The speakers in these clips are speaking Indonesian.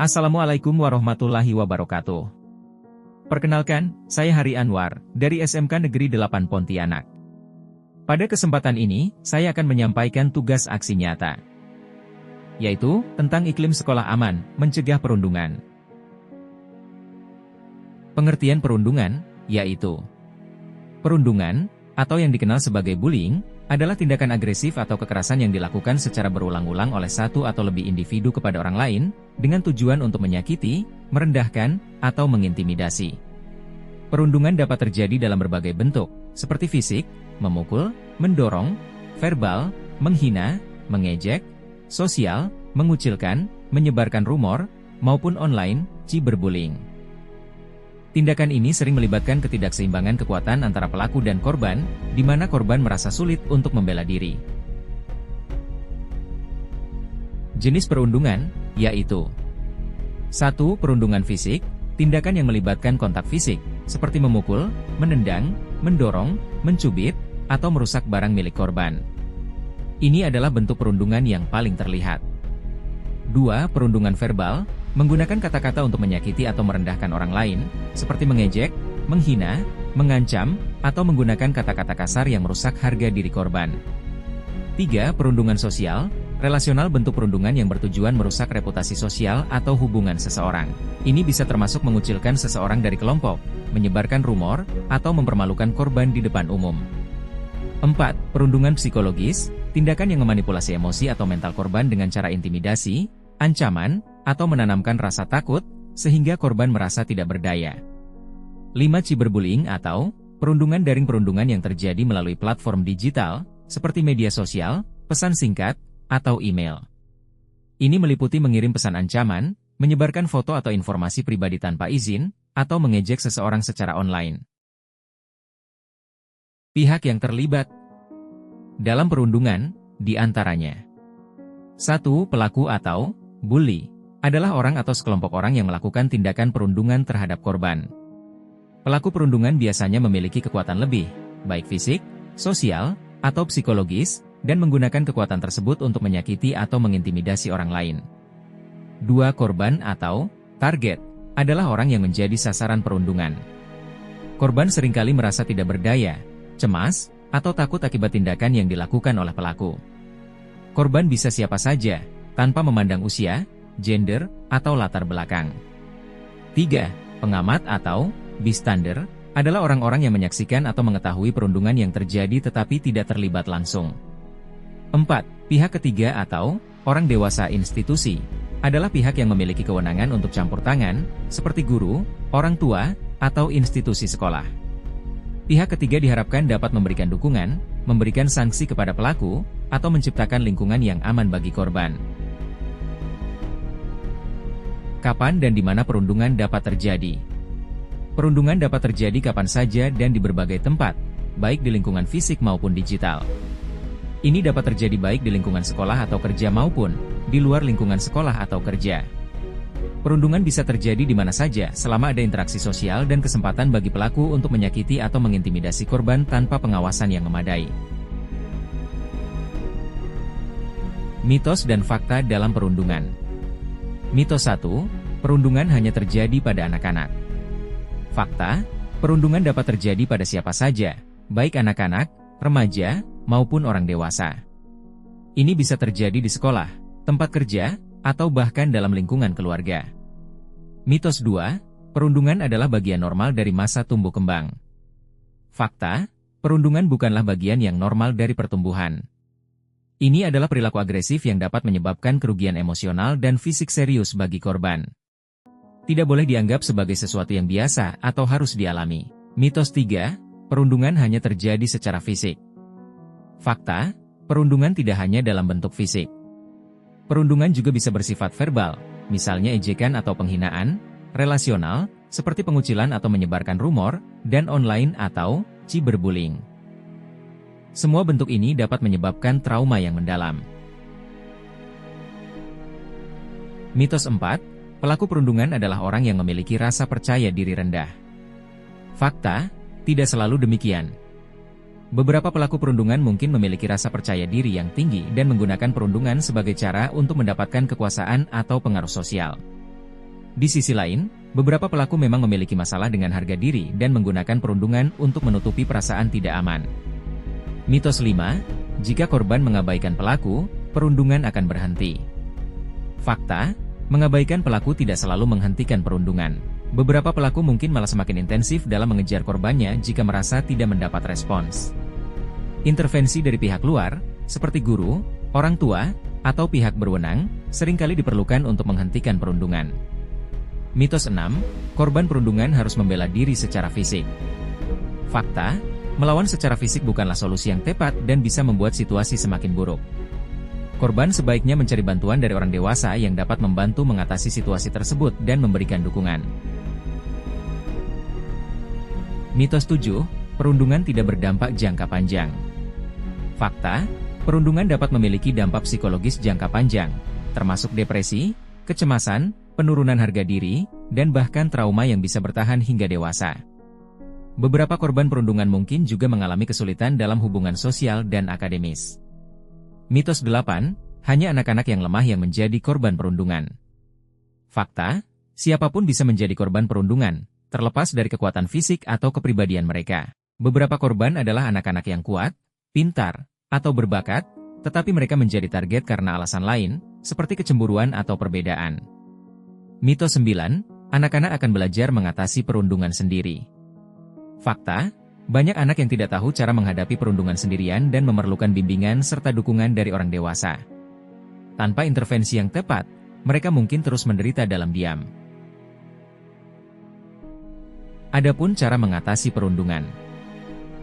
Assalamualaikum warahmatullahi wabarakatuh. Perkenalkan, saya Hari Anwar, dari SMK Negeri 8 Pontianak. Pada kesempatan ini, saya akan menyampaikan tugas aksi nyata, yaitu, tentang iklim sekolah aman, mencegah perundungan. Pengertian perundungan, yaitu perundungan, atau yang dikenal sebagai bullying, adalah tindakan agresif atau kekerasan yang dilakukan secara berulang-ulang oleh satu atau lebih individu kepada orang lain, dengan tujuan untuk menyakiti, merendahkan, atau mengintimidasi. Perundungan dapat terjadi dalam berbagai bentuk, seperti fisik, memukul, mendorong, verbal, menghina, mengejek, sosial, mengucilkan, menyebarkan rumor, maupun online, cyberbullying. Tindakan ini sering melibatkan ketidakseimbangan kekuatan antara pelaku dan korban, di mana korban merasa sulit untuk membela diri. Jenis perundungan, yaitu 1. Perundungan fisik, tindakan yang melibatkan kontak fisik, seperti memukul, menendang, mendorong, mencubit, atau merusak barang milik korban. Ini adalah bentuk perundungan yang paling terlihat. 2. Perundungan verbal, menggunakan kata-kata untuk menyakiti atau merendahkan orang lain, seperti mengejek, menghina, mengancam, atau menggunakan kata-kata kasar yang merusak harga diri korban. 3. Perundungan sosial, relasional, bentuk perundungan yang bertujuan merusak reputasi sosial atau hubungan seseorang. Ini bisa termasuk mengucilkan seseorang dari kelompok, menyebarkan rumor, atau mempermalukan korban di depan umum. 4. Perundungan psikologis, tindakan yang memanipulasi emosi atau mental korban dengan cara intimidasi, ancaman, atau menanamkan rasa takut, sehingga korban merasa tidak berdaya. 5. Cyberbullying atau perundungan daring, perundungan yang terjadi melalui platform digital, seperti media sosial, pesan singkat, atau email. Ini meliputi mengirim pesan ancaman, menyebarkan foto atau informasi pribadi tanpa izin, atau mengejek seseorang secara online. Pihak yang terlibat dalam perundungan, di antaranya 1. Pelaku atau bully adalah orang atau sekelompok orang yang melakukan tindakan perundungan terhadap korban. Pelaku perundungan biasanya memiliki kekuatan lebih, baik fisik, sosial, atau psikologis, dan menggunakan kekuatan tersebut untuk menyakiti atau mengintimidasi orang lain. 2. Korban atau target adalah orang yang menjadi sasaran perundungan. Korban seringkali merasa tidak berdaya, cemas, atau takut akibat tindakan yang dilakukan oleh pelaku. Korban bisa siapa saja, tanpa memandang usia, gender, atau latar belakang. 3. Pengamat atau bystander adalah orang-orang yang menyaksikan atau mengetahui perundungan yang terjadi tetapi tidak terlibat langsung. 4. Pihak ketiga atau orang dewasa institusi adalah pihak yang memiliki kewenangan untuk campur tangan, seperti guru, orang tua, atau institusi sekolah. Pihak ketiga diharapkan dapat memberikan dukungan, memberikan sanksi kepada pelaku, atau menciptakan lingkungan yang aman bagi korban. Kapan dan di mana perundungan dapat terjadi? Perundungan dapat terjadi kapan saja dan di berbagai tempat, baik di lingkungan fisik maupun digital. Ini dapat terjadi baik di lingkungan sekolah atau kerja maupun di luar lingkungan sekolah atau kerja. Perundungan bisa terjadi di mana saja selama ada interaksi sosial dan kesempatan bagi pelaku untuk menyakiti atau mengintimidasi korban tanpa pengawasan yang memadai. Mitos dan fakta dalam perundungan. Mitos 1, perundungan hanya terjadi pada anak-anak. Fakta, perundungan dapat terjadi pada siapa saja, baik anak-anak, remaja, maupun orang dewasa. Ini bisa terjadi di sekolah, tempat kerja, atau bahkan dalam lingkungan keluarga. Mitos 2, perundungan adalah bagian normal dari masa tumbuh kembang. Fakta, perundungan bukanlah bagian yang normal dari pertumbuhan. Ini adalah perilaku agresif yang dapat menyebabkan kerugian emosional dan fisik serius bagi korban. Tidak boleh dianggap sebagai sesuatu yang biasa atau harus dialami. Mitos 3, perundungan hanya terjadi secara fisik. Fakta, perundungan tidak hanya dalam bentuk fisik. Perundungan juga bisa bersifat verbal, misalnya ejekan atau penghinaan, relasional, seperti pengucilan atau menyebarkan rumor, dan online atau cyberbullying. Semua bentuk ini dapat menyebabkan trauma yang mendalam. Mitos 4, pelaku perundungan adalah orang yang memiliki rasa percaya diri rendah. Fakta, tidak selalu demikian. Beberapa pelaku perundungan mungkin memiliki rasa percaya diri yang tinggi dan menggunakan perundungan sebagai cara untuk mendapatkan kekuasaan atau pengaruh sosial. Di sisi lain, beberapa pelaku memang memiliki masalah dengan harga diri dan menggunakan perundungan untuk menutupi perasaan tidak aman. Mitos 5, jika korban mengabaikan pelaku, perundungan akan berhenti. Fakta, mengabaikan pelaku tidak selalu menghentikan perundungan. Beberapa pelaku mungkin malah semakin intensif dalam mengejar korbannya jika merasa tidak mendapat respons. Intervensi dari pihak luar, seperti guru, orang tua, atau pihak berwenang, seringkali diperlukan untuk menghentikan perundungan. Mitos 6, korban perundungan harus membela diri secara fisik. Fakta, melawan secara fisik bukanlah solusi yang tepat dan bisa membuat situasi semakin buruk. Korban sebaiknya mencari bantuan dari orang dewasa yang dapat membantu mengatasi situasi tersebut dan memberikan dukungan. Mitos 7, perundungan tidak berdampak jangka panjang. Fakta, perundungan dapat memiliki dampak psikologis jangka panjang, termasuk depresi, kecemasan, penurunan harga diri, dan bahkan trauma yang bisa bertahan hingga dewasa. Beberapa korban perundungan mungkin juga mengalami kesulitan dalam hubungan sosial dan akademis. Mitos 8, hanya anak-anak yang lemah yang menjadi korban perundungan. Fakta, siapapun bisa menjadi korban perundungan, terlepas dari kekuatan fisik atau kepribadian mereka. Beberapa korban adalah anak-anak yang kuat, pintar, atau berbakat, tetapi mereka menjadi target karena alasan lain, seperti kecemburuan atau perbedaan. Mitos 9, anak-anak akan belajar mengatasi perundungan sendiri. Fakta, banyak anak yang tidak tahu cara menghadapi perundungan sendirian dan memerlukan bimbingan serta dukungan dari orang dewasa. Tanpa intervensi yang tepat, mereka mungkin terus menderita dalam diam. Adapun cara mengatasi perundungan.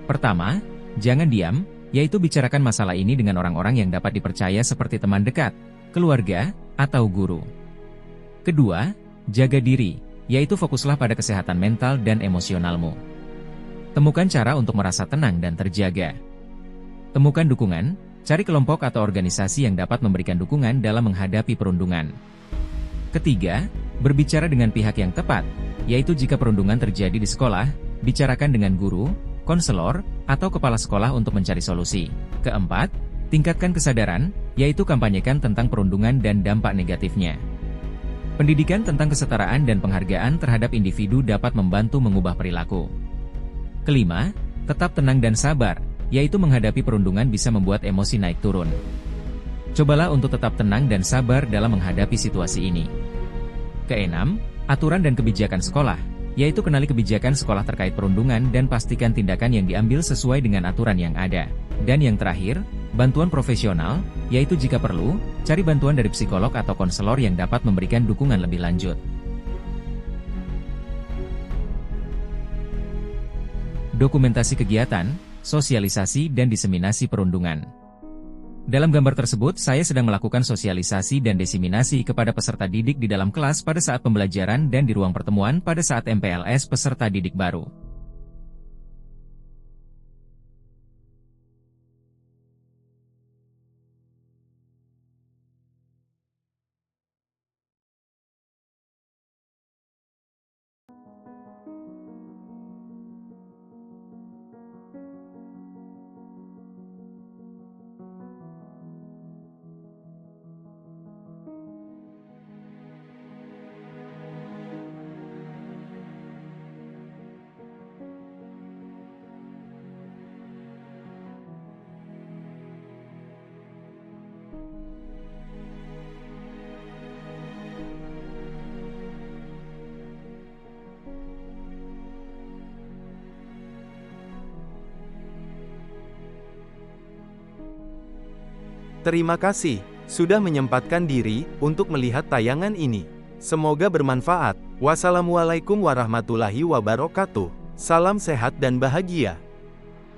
Pertama, jangan diam, yaitu bicarakan masalah ini dengan orang-orang yang dapat dipercaya seperti teman dekat, keluarga, atau guru. Kedua, jaga diri, yaitu fokuslah pada kesehatan mental dan emosionalmu. Temukan cara untuk merasa tenang dan terjaga. Temukan dukungan, cari kelompok atau organisasi yang dapat memberikan dukungan dalam menghadapi perundungan. Ketiga, berbicara dengan pihak yang tepat, yaitu jika perundungan terjadi di sekolah, bicarakan dengan guru, konselor, atau kepala sekolah untuk mencari solusi. Keempat, tingkatkan kesadaran, yaitu kampanyekan tentang perundungan dan dampak negatifnya. Pendidikan tentang kesetaraan dan penghargaan terhadap individu dapat membantu mengubah perilaku. Kelima, tetap tenang dan sabar, yaitu menghadapi perundungan bisa membuat emosi naik turun. Cobalah untuk tetap tenang dan sabar dalam menghadapi situasi ini. Keenam, aturan dan kebijakan sekolah, yaitu kenali kebijakan sekolah terkait perundungan dan pastikan tindakan yang diambil sesuai dengan aturan yang ada. Dan yang terakhir, bantuan profesional, yaitu jika perlu, cari bantuan dari psikolog atau konselor yang dapat memberikan dukungan lebih lanjut. Dokumentasi kegiatan, sosialisasi dan diseminasi perundungan. Dalam gambar tersebut, saya sedang melakukan sosialisasi dan diseminasi kepada peserta didik di dalam kelas pada saat pembelajaran dan di ruang pertemuan pada saat MPLS peserta didik baru. Terima kasih sudah menyempatkan diri untuk melihat tayangan ini. Semoga bermanfaat. Wassalamualaikum warahmatullahi wabarakatuh. Salam sehat dan bahagia.